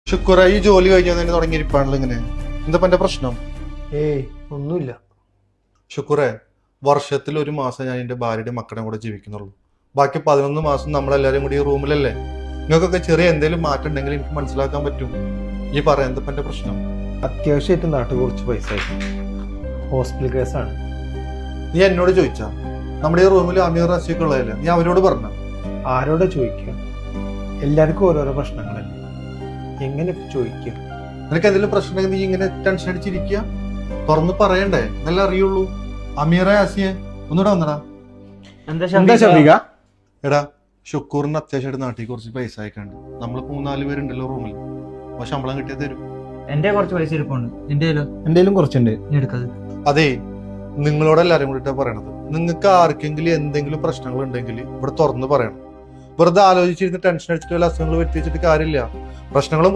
ശുക്ര ഈ ജോലി കഴിഞ്ഞാൽ തന്നെ തുടങ്ങിയിരിപ്പാണല്ലോ ഇങ്ങനെ. എന്താ എന്റെ പ്രശ്നം? ഒന്നുമില്ല. ശുക്രേ, വർഷത്തിൽ ഒരു മാസം ഞാൻ എന്റെ ഭാര്യയുടെ മക്കളുടെ കൂടെ ജീവിക്കുന്നുള്ളൂ. ബാക്കി 11 മാസം നമ്മളെല്ലാരും കൂടി ഈ റൂമിലല്ലേ. നിങ്ങൾക്കൊക്കെ ചെറിയ എന്തെങ്കിലും മാറ്റം ഉണ്ടെങ്കിൽ എനിക്ക് മനസ്സിലാക്കാൻ പറ്റും. ഈ പറയാം എന്താ എന്റെ പ്രശ്നം? അത്യാവശ്യമായിട്ട് നാട്ടിൽ കുറച്ച് പൈസ ഹോസ്പിറ്റൽ കേസാണ്. നീ എന്നോട് ചോദിച്ചാ? നമ്മുടെ ഈ റൂമിൽ അമീർ റസിയൊക്കെ ഉള്ളതല്ലേ, നീ അവരോട് പറഞ്ഞ? ആരോടെ ചോദിക്കുക? എല്ലാവർക്കും ഓരോരോ പ്രശ്നങ്ങളല്ലേ, എങ്ങനെ ചോദിക്കുക? നിനക്ക് എന്തെങ്കിലും പ്രശ്നം നീ ഇങ്ങനെ ടെൻഷൻ അടിച്ചിരിക്കുക? തുറന്ന് പറയണ്ടേ, നല്ല അറിയുള്ളൂ. അമീറ ആസിയെ ഒന്നുകൂടെ വന്നടാ. എന്താ ഷഫീഖ? എടാ, ഷുക്കൂറിന് അത്യാവശ്യമായിട്ട് നാട്ടിൽ കുറച്ച് പൈസ അയക്കാണ്ട്. നമ്മൾ 3-4 പേരുണ്ടല്ലോ റൂമിൽ. അപ്പൊ ശമ്പളം കിട്ടിയാൽ തരും. എന്റെ കുറച്ച് പൈസ ഇരിപ്പുണ്ട്. എന്റെയിലും കുറച്ചുണ്ട്. അതെ, നിങ്ങളോടെല്ലാരും കൂടിട്ടാ പറയണത്. നിങ്ങൾക്ക് ആർക്കെങ്കിലും എന്തെങ്കിലും പ്രശ്നങ്ങൾ ഉണ്ടെങ്കിൽ ഇവിടെ തുറന്ന് പറയണം. വെറുതെ ആലോചിച്ചിരുന്ന് ടെൻഷൻ അടിച്ചിട്ട് വല്ല അസുഖങ്ങൾ വരുത്തിച്ചിട്ട് കാര്യമില്ല. പ്രശ്നങ്ങളും